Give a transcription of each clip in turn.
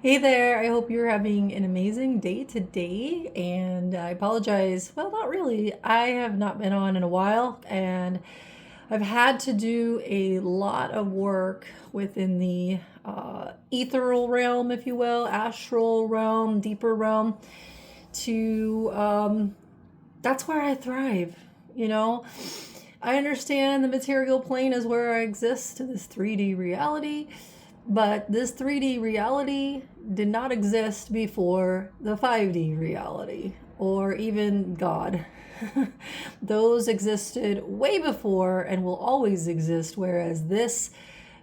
Hey there, I hope you're having an amazing day today. And I apologize. Well, not really. I have not been on in a while, and I've had to do a lot of work within the ethereal realm, if you will, astral realm, deeper realm, to that's where I thrive. You know, I understand the material plane is where I exist, this 3D reality, but this 3D reality did not exist before the 5D reality or even God. Those existed way before and will always exist, whereas this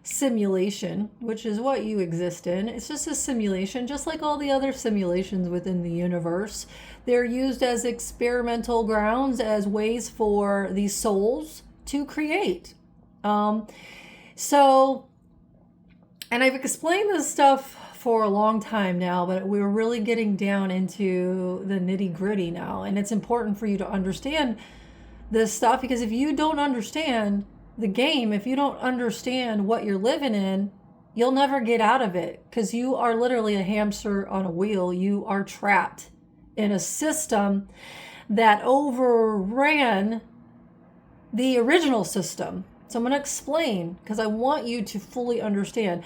simulation, which is what you exist in, it's just a simulation, just like all the other simulations within the universe. They're used as experimental grounds, as ways for these souls to create. Um, so, and I've explained this stuff for a long time now, but we're really getting down into the nitty gritty now. And it's important for you to understand this stuff, because if you don't understand the game, if you don't understand what you're living in, you'll never get out of it, because you are literally a hamster on a wheel. You are trapped in a system that overran the original system. So I'm going to explain, because I want you to fully understand.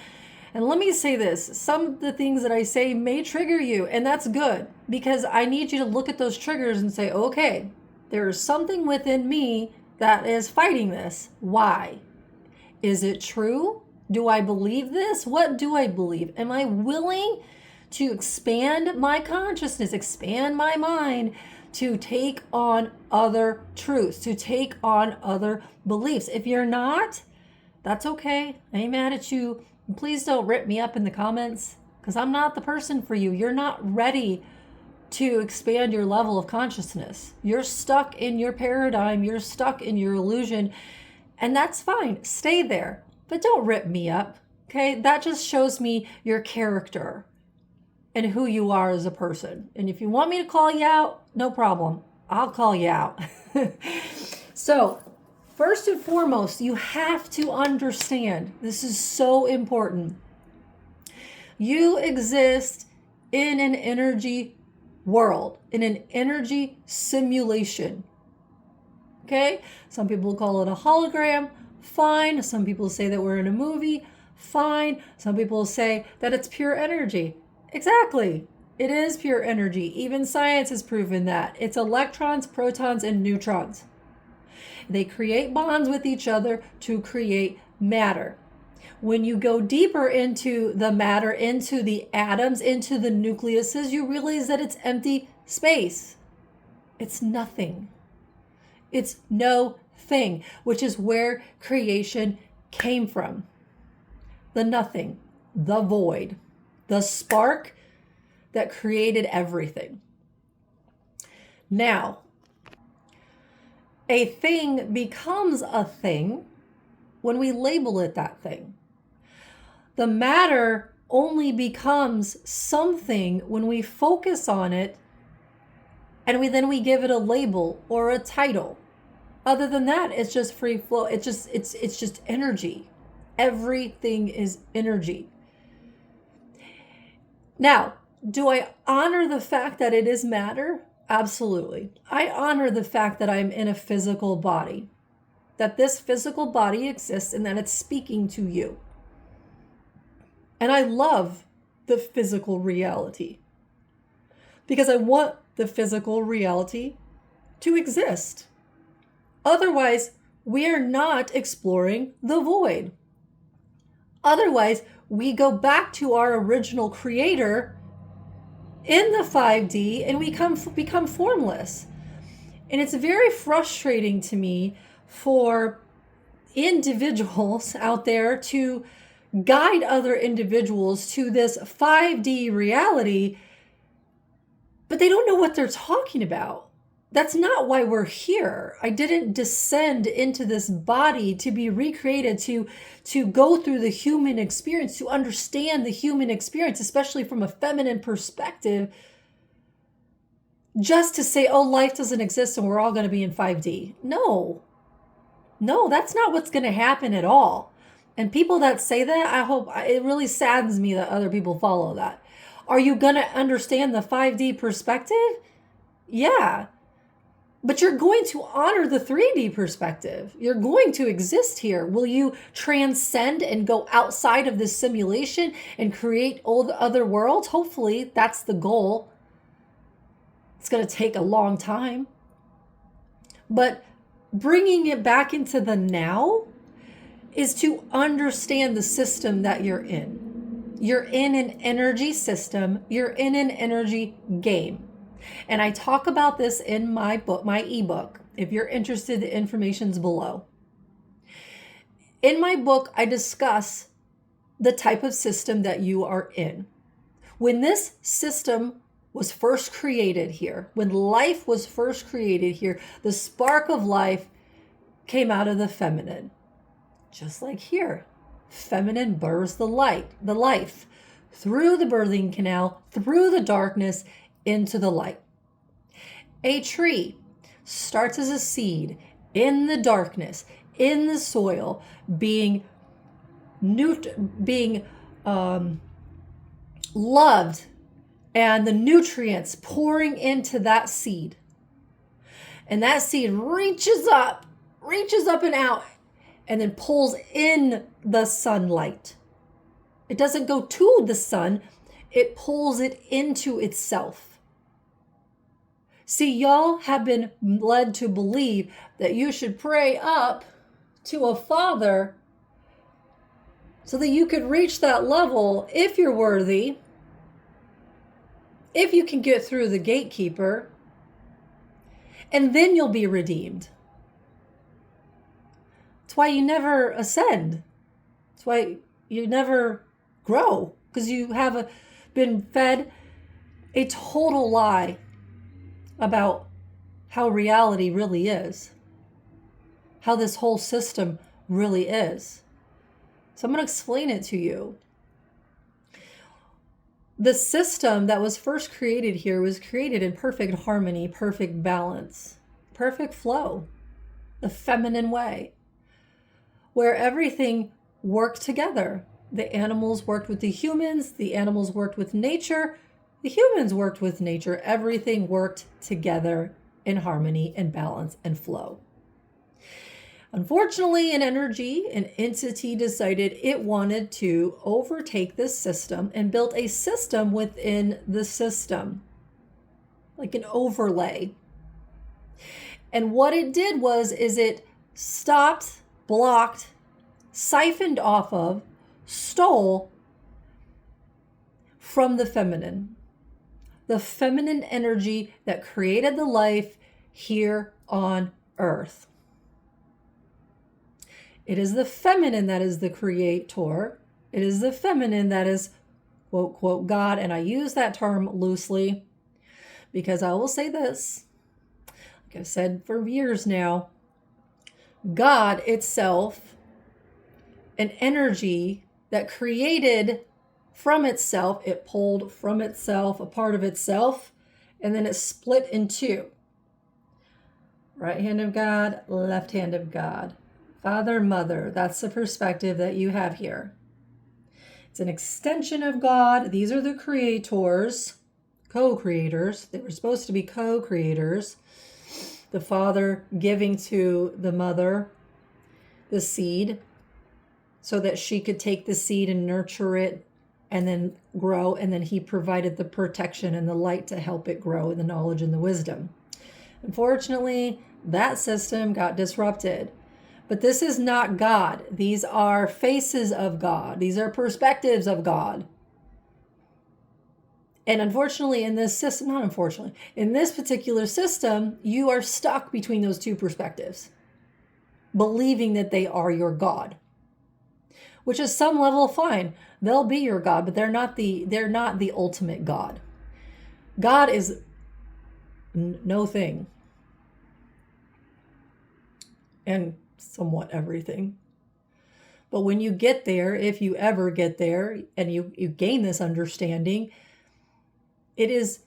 And let me say this, some of the things that I say may trigger you, and that's good, because I need you to look at those triggers and say, okay, there is something within me that is fighting this. Why? Is it true? Do I believe this? What do I believe? Am I willing to expand my consciousness, expand my mind, to take on other truths, to take on other beliefs? If you're not, that's okay. I ain't mad at you. Please don't rip me up in the comments, because I'm not the person for you. You're not ready to expand your level of consciousness. You're stuck in your paradigm. You're stuck in your illusion. And that's fine. Stay there. But don't rip me up. Okay? That just shows me your character and who you are as a person. And if you want me to call you out, no problem. I'll call you out. So, first and foremost, you have to understand, this is so important. You exist in an energy world, in an energy simulation. Okay? Some people call it a hologram. Fine. Some people say that we're in a movie. Fine. Some people say that it's pure energy. Exactly. It is pure energy. Even science has proven that. It's electrons, protons, and neutrons. They create bonds with each other to create matter. When you go deeper into the matter, into the atoms, into the nucleuses, you realize that it's empty space. It's nothing. It's no thing, which is where creation came from. The nothing, the void, the spark that created everything. Now, a thing becomes a thing when we label it that thing. The matter only becomes something when we focus on it and we give it a label or a title. Other than that, it's just free flow. It's just energy. Everything is energy. Now, do I honor the fact that it is matter? Absolutely. I honor the fact that I'm in a physical body, that this physical body exists and that it's speaking to you. And I love the physical reality, because I want the physical reality to exist. Otherwise, we are not exploring the void. Otherwise, we go back to our original creator in the 5D and we become formless. And it's very frustrating to me for individuals out there to guide other individuals to this 5D reality, but they don't know what they're talking about. That's not why we're here. I didn't descend into this body to be recreated, to go through the human experience, to understand the human experience, especially from a feminine perspective, just to say, oh, life doesn't exist and we're all going to be in 5D. No, that's not what's going to happen at all. And people that say that, I hope, it really saddens me that other people follow that. Are you going to understand the 5D perspective? Yeah. But you're going to honor the 3D perspective. You're going to exist here. Will you transcend and go outside of this simulation and create all the other worlds? Hopefully, that's the goal. It's going to take a long time. But bringing it back into the now is to understand the system that you're in. You're in an energy system. You're in an energy game. And I talk about this in my book, my ebook. If you're interested, the information's below. In my book, I discuss the type of system that you are in. When this system was first created here, when life was first created here, the spark of life came out of the feminine. Just like here, feminine births the life, through the birthing canal, through the darkness, into the light. A tree starts as a seed in the darkness, in the soil, being loved, and the nutrients pouring into that seed. And that seed reaches up and out, and then pulls in the sunlight. It doesn't go to the sun, it pulls it into itself. See, y'all have been led to believe that you should pray up to a father so that you could reach that level if you're worthy, if you can get through the gatekeeper, and then you'll be redeemed. That's why you never ascend. That's why you never grow, because you have been fed a total lie about how reality really is, how this whole system really is. So I'm going to explain it to you. The system that was first created here was created in perfect harmony, perfect balance, perfect flow, the feminine way, where everything worked together. The animals worked with the humans, the animals worked with nature, the humans worked with nature. Everything worked together in harmony and balance and flow. Unfortunately, an entity decided it wanted to overtake this system and built a system within the system, like an overlay. And what it did is it stopped, blocked, siphoned off of, stole from the feminine energy that created the life here on earth. It is the feminine that is the creator. It is the feminine that is, quote, quote, God. And I use that term loosely because I will say this, like I've said for years now, God itself, an energy that created from itself, it pulled from itself a part of itself, and then it split in two. Right hand of God, left hand of God. Father, mother, that's the perspective that you have here. It's an extension of God. These are the creators, co-creators. They were supposed to be co-creators. The father giving to the mother the seed so that she could take the seed and nurture it and then grow. And then he provided the protection and the light to help it grow, and the knowledge and the wisdom. Unfortunately, that system got disrupted. But this is not God. These are faces of God. These are perspectives of God. And unfortunately, in this system, not unfortunately, in this particular system, you are stuck between those two perspectives, believing that they are your God, which is some level fine. They'll be your God, but they're not the ultimate God. God is no thing and somewhat everything. But when you get there, if you ever get there and you gain this understanding, it is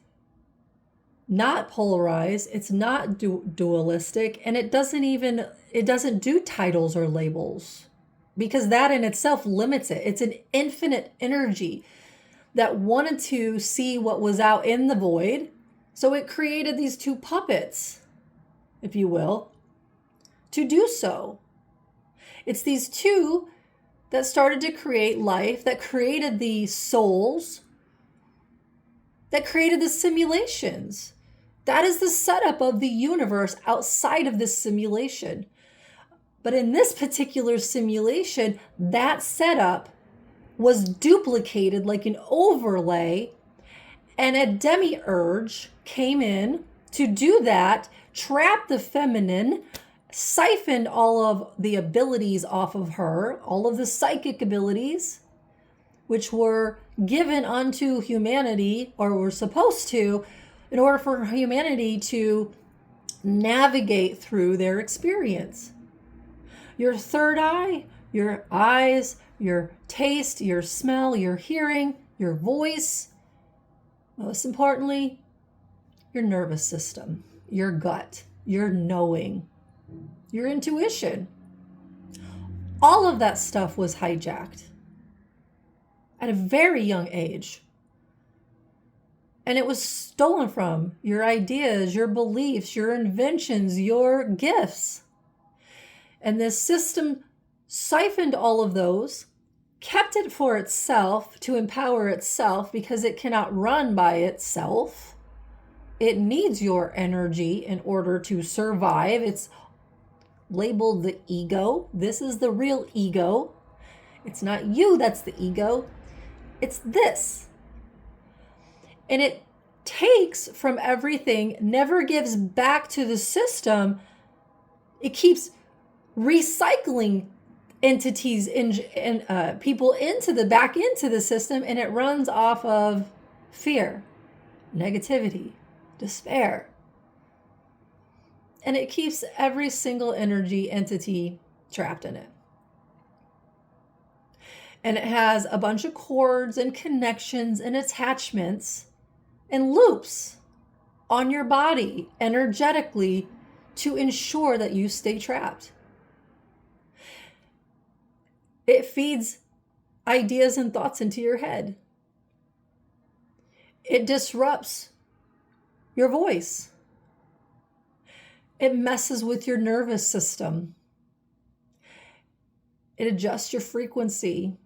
not polarized, it's not dualistic, and it doesn't do titles or labels. because that in itself limits it. It's an infinite energy that wanted to see what was out in the void. So it created these two puppets, if you will, to do so. It's these two that started to create life, that created the souls, that created the simulations. That is the setup of the universe outside of this simulation. But in this particular simulation, that setup was duplicated like an overlay, and a demiurge came in to do that, trap the feminine, siphoned all of the abilities off of her, all of the psychic abilities, which were given unto humanity, or were supposed to, in order for humanity to navigate through their experience. Your third eye, your eyes, your taste, your smell, your hearing, your voice, most importantly, your nervous system, your gut, your knowing, your intuition. All of that stuff was hijacked at a very young age. And it was stolen from your ideas, your beliefs, your inventions, your gifts. And this system siphoned all of those, kept it for itself to empower itself because it cannot run by itself. It needs your energy in order to survive. It's labeled the ego. This is the real ego. It's not you that's the ego. It's this. And it takes from everything, never gives back to the system. It keeps recycling entities and people back into the system, and it runs off of fear, negativity, despair. And it keeps every single energy entity trapped in it. And it has a bunch of cords and connections and attachments and loops on your body energetically to ensure that you stay trapped. It feeds ideas and thoughts into your head. It disrupts your voice. It messes with your nervous system. It adjusts your frequency.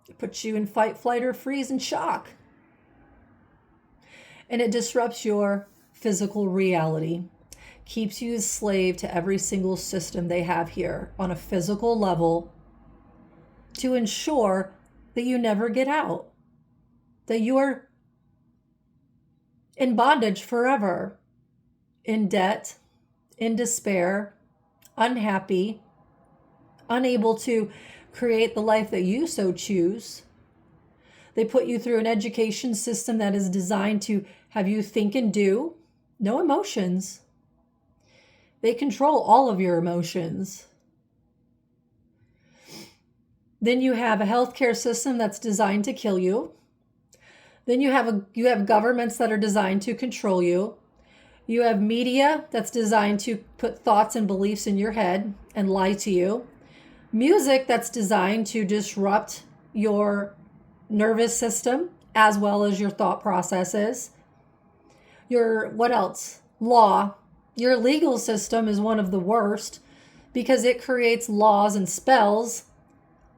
It puts you in fight, flight, or freeze and shock. And it disrupts your physical reality. Keeps you a slave to every single system they have here on a physical level to ensure that you never get out, that you are in bondage forever, in debt, in despair, unhappy, unable to create the life that you so choose. They put you through an education system that is designed to have you think and do, no emotions. They control all of your emotions. Then you have a healthcare system that's designed to kill you. Then you have governments that are designed to control you. You have media that's designed to put thoughts and beliefs in your head and lie to you. Music that's designed to disrupt your nervous system as well as your thought processes. What else? Law. Your legal system is one of the worst because it creates laws and spells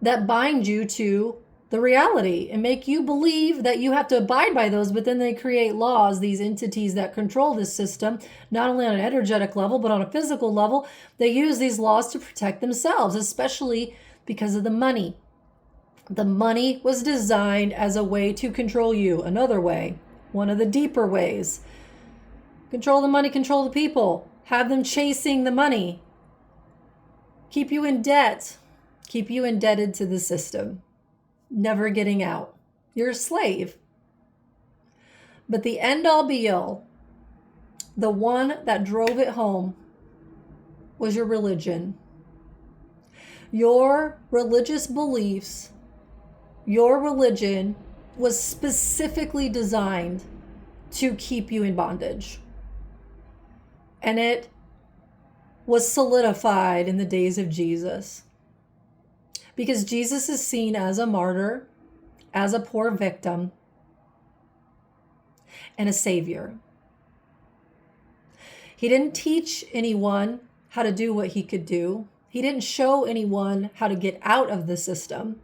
that bind you to the reality and make you believe that you have to abide by those, but then they create laws, these entities that control this system, not only on an energetic level, but on a physical level. They use these laws to protect themselves, especially because of the money. The money was designed as a way to control you. Another way, one of the deeper ways. Control the money, control the people. Have them chasing the money. Keep you in debt. Keep you indebted to the system. Never getting out. You're a slave. But the end all be all, the one that drove it home, was your religion. Your religious beliefs, your religion was specifically designed to keep you in bondage. And it was solidified in the days of Jesus. Because Jesus is seen as a martyr, as a poor victim, and a savior. He didn't teach anyone how to do what he could do. He didn't show anyone how to get out of the system.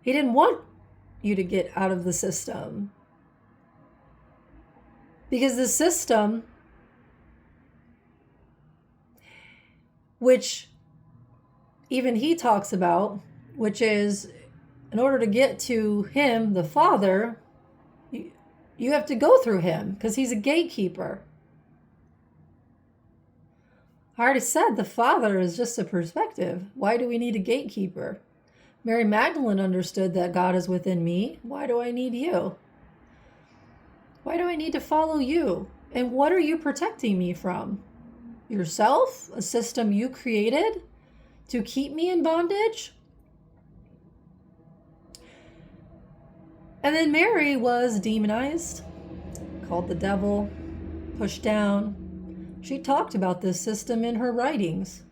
He didn't want you to get out of the system. Because the system, which even he talks about, which is in order to get to him, the Father, you have to go through him because he's a gatekeeper. I already said the Father is just a perspective. Why do we need a gatekeeper? Mary Magdalene understood that God is within me. Why do I need you? Why do I need to follow you? And what are you protecting me from? Yourself? A system you created to keep me in bondage? And then Mary was demonized, called the devil, pushed down. She talked about this system in her writings,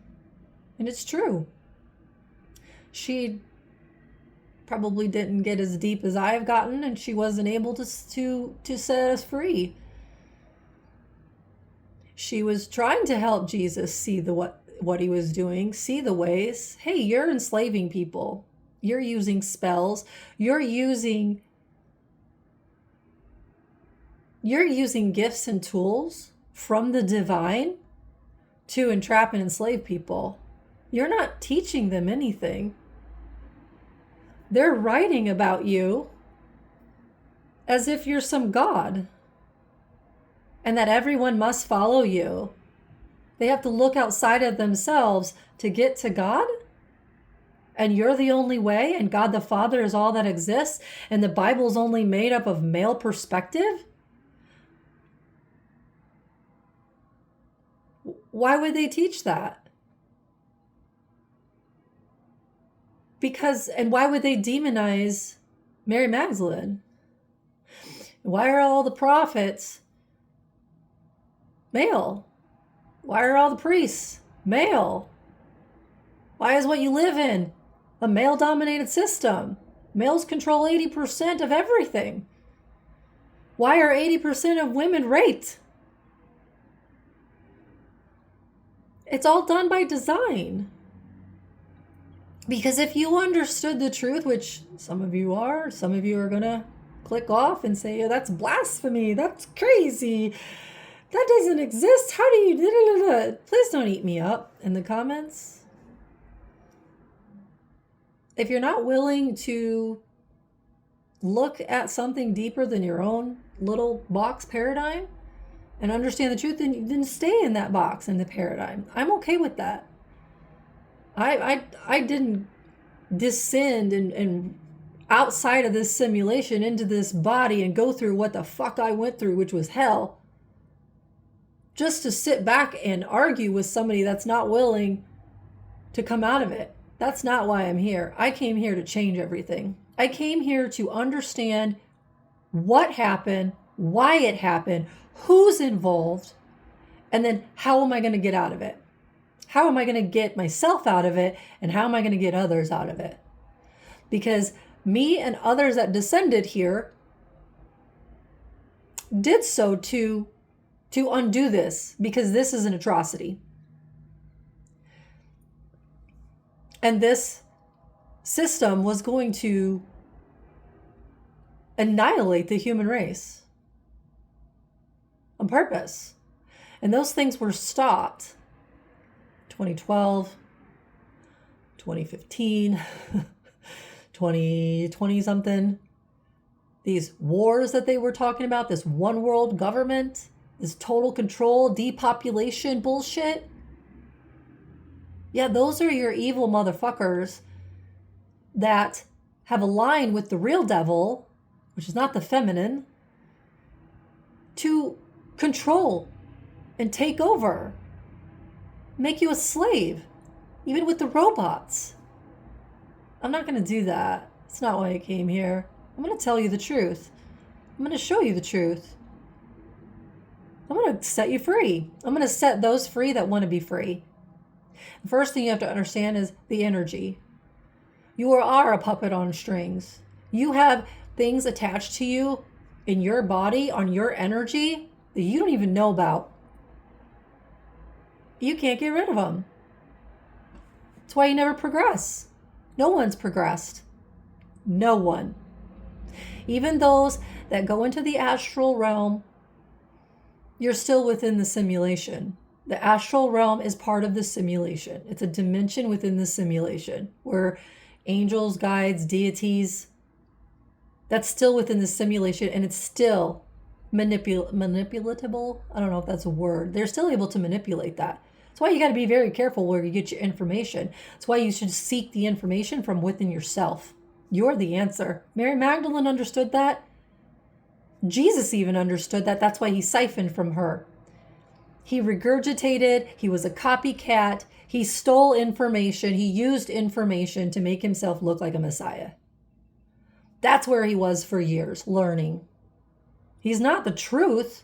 and it's true. She probably didn't get as deep as I have gotten, and she wasn't able to set us free. She was trying to help Jesus see what he was doing, see the ways. Hey, you're enslaving people. You're using spells. You're using gifts and tools from the divine to entrap and enslave people. You're not teaching them anything. They're writing about you as if you're some god and that everyone must follow you. They have to look outside of themselves to get to God, and you're the only way, and God the Father is all that exists, and the Bible's only made up of male perspective? Why would they teach that? And why would they demonize Mary Magdalene? Why are all the prophets male? Why are all the priests male? Why is what you live in a male-dominated system? Males control 80% of everything. Why are 80% of women raped? It's all done by design. Because if you understood the truth, which some of you are going to click off and say, oh, that's blasphemy. That's crazy. That doesn't exist. How do you... Please don't eat me up in the comments. If you're not willing to look at something deeper than your own little box paradigm and understand the truth, then stay in that box, in the paradigm. I'm okay with that. I didn't descend and outside of this simulation into this body and go through what the fuck I went through, which was hell, just to sit back and argue with somebody that's not willing to come out of it. That's not why I'm here. I came here to change everything. I came here to understand what happened, why it happened, who's involved, and then how am I going to get out of it? How am I going to get myself out of it? And how am I going to get others out of it? Because me and others that descended here did so to undo this, because this is an atrocity. And this system was going to annihilate the human race on purpose. And those things were stopped 2012, 2015, 2020 something. These wars that they were talking about, this one world government, this total control, depopulation bullshit. Yeah, those are your evil motherfuckers that have aligned with the real devil, which is not the feminine, to control and take over, make you a slave, even with the robots. I'm not going to do that. It's not why I came here. I'm going to tell you the truth. I'm going to show you the truth. I'm going to set you free. I'm going to set those free that want to be free. The first thing you have to understand is the energy. You are a puppet on strings. You have things attached to you in your body, on your energy, that you don't even know about. You can't get rid of them. That's why you never progress. No one's progressed. No one. Even those that go into the astral realm, you're still within the simulation. The astral realm is part of the simulation. It's a dimension within the simulation where angels, guides, deities, that's still within the simulation, and it's still manipulatable. I don't know if that's a word. They're still able to manipulate that. That's why you got to be very careful where you get your information. That's why you should seek the information from within yourself. You're the answer. Mary Magdalene understood that. Jesus even understood that. That's why he siphoned from her. He regurgitated. He was a copycat. He stole information. He used information to make himself look like a Messiah. That's where he was for years, learning. He's not the truth.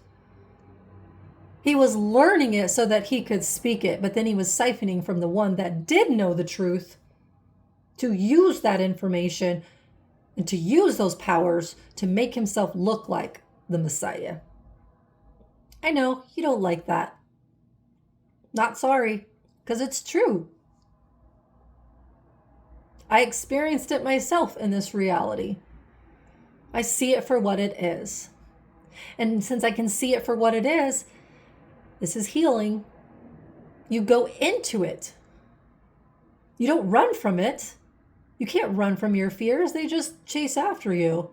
He was learning it so that he could speak it, but then he was siphoning from the one that did know the truth to use that information and to use those powers to make himself look like the Messiah. I know you don't like that. Not sorry, because it's true. I experienced it myself in this reality. I see it for what it is. And since I can see it for what it is, this is healing. You go into it. You don't run from it. You can't run from your fears. They just chase after you.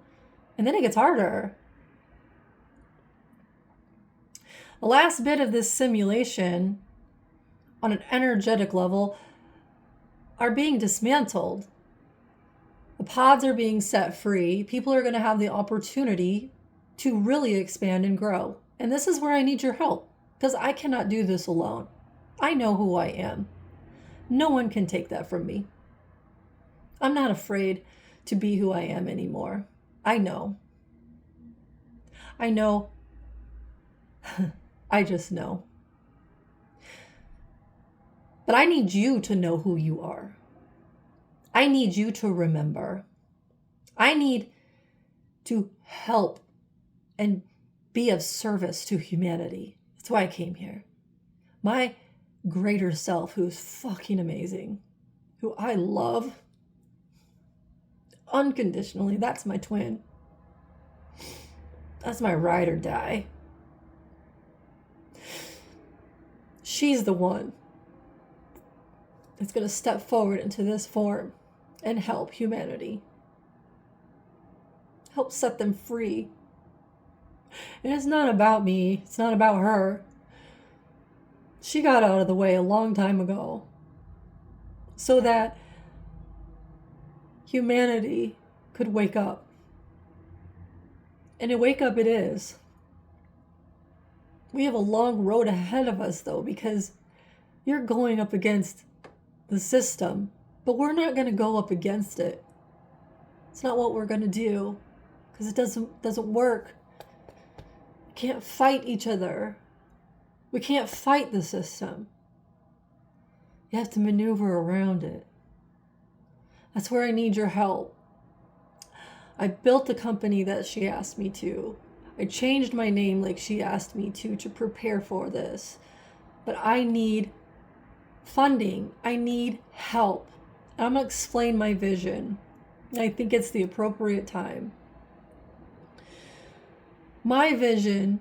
And then it gets harder. The last bit of this simulation on an energetic level are being dismantled. The pods are being set free. People are going to have the opportunity to really expand and grow. And this is where I need your help, because I cannot do this alone. I know who I am. No one can take that from me. I'm not afraid to be who I am anymore. I know. I know. I just know. But I need you to know who you are. I need you to remember. I need to help and be of service to humanity. That's why I came here. My greater self, who's fucking amazing, who I love unconditionally, that's my twin. That's my ride or die. She's the one that's going to step forward into this form and help humanity. Help set them free. And it's not about me. It's not about her. She got out of the way a long time ago so that humanity could wake up. And a wake up it is. We have a long road ahead of us, though, because you're going up against the system, but we're not going to go up against it. It's not what we're going to do, because it doesn't work. We can't fight each other. We can't fight the system. You have to maneuver around it. That's where I need your help. I built the company that she asked me to. I changed my name like she asked me to prepare for this. But I need funding. I need help. And I'm going to explain my vision. I think it's the appropriate time. My vision,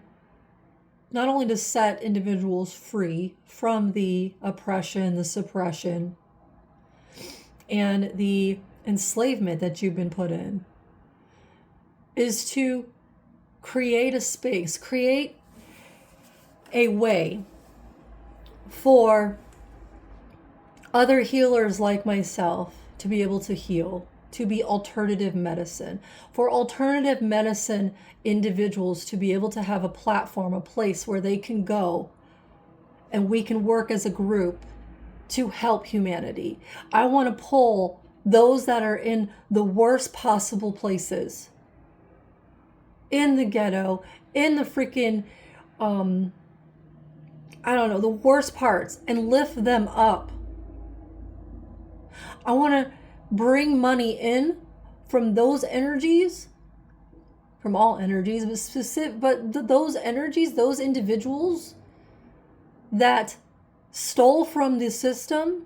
not only to set individuals free from the oppression, the suppression, and the enslavement that you've been put in, is to create a space, create a way for other healers like myself to be able to heal, to be alternative medicine, for alternative medicine individuals to be able to have a platform, a place where they can go and we can work as a group to help humanity. I want to pull those that are in the worst possible places, in the ghetto, in the freaking, the worst parts, and lift them up I want to bring money in from those energies, from all energies, but those energies, those individuals that stole from the system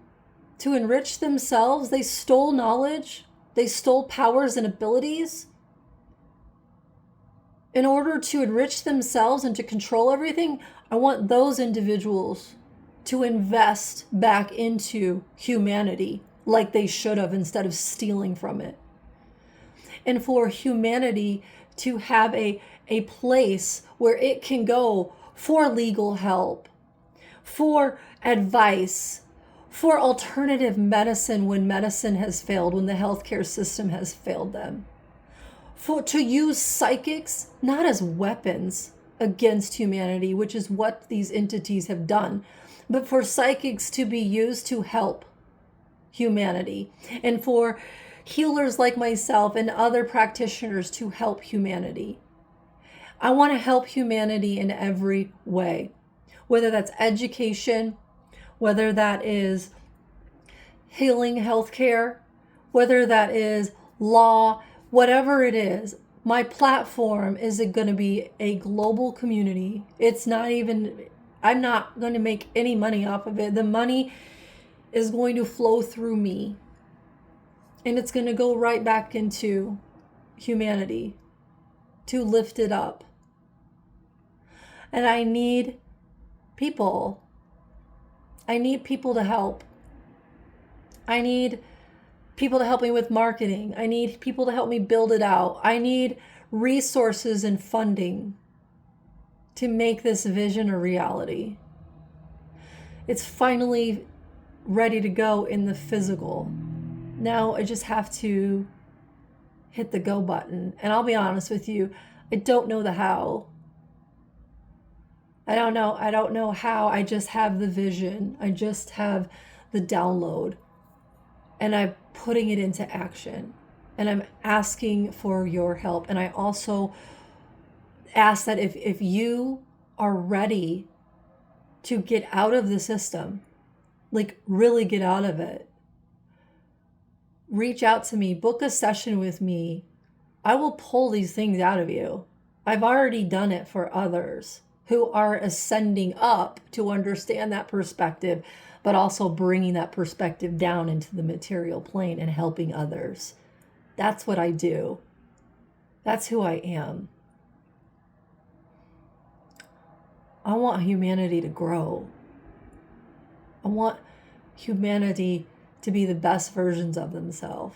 to enrich themselves. They stole knowledge, they stole powers and abilities in order to enrich themselves and to control everything. I want those individuals to invest back into humanity like they should have, instead of stealing from it. And for humanity to have a place where it can go for legal help, for advice, for alternative medicine when medicine has failed, when the healthcare system has failed them. To use psychics not as weapons against humanity, which is what these entities have done, but for psychics to be used to help humanity, and for healers like myself and other practitioners to help humanity. I want to help humanity in every way, whether that's education, whether that is healing healthcare, whether that is law, whatever it is. My platform is going to be a global community. I'm not going to make any money off of it. The money is going to flow through me, and it's going to go right back into humanity to lift it up. And I need people. I need people to help. I need people to help me with marketing. I need people to help me build it out. I need resources and funding to make this vision a reality. It's finally ready to go in the physical. Now I just have to hit the go button. And I'll be honest with you, I don't know the how. I don't know how. I just have the vision. I just have the download. And I'm putting it into action. And I'm asking for your help. And I also ask that if you are ready to get out of the system, like really get out of it, reach out to me, book a session with me. I will pull these things out of you. I've already done it for others who are ascending up to understand that perspective, but also bringing that perspective down into the material plane and helping others. That's what I do. That's who I am. I want humanity to grow. I want humanity to be the best versions of themselves,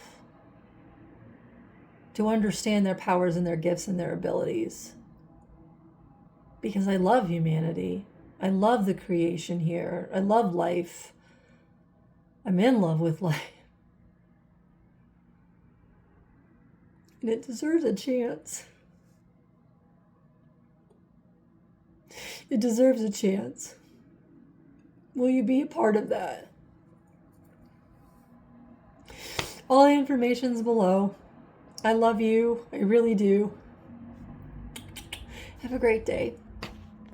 to understand their powers and their gifts and their abilities. Because I love humanity. I love the creation here. I love life. I'm in love with life. And it deserves a chance. It deserves a chance. Will you be a part of that? All the information's below. I love you. I really do. Have a great day.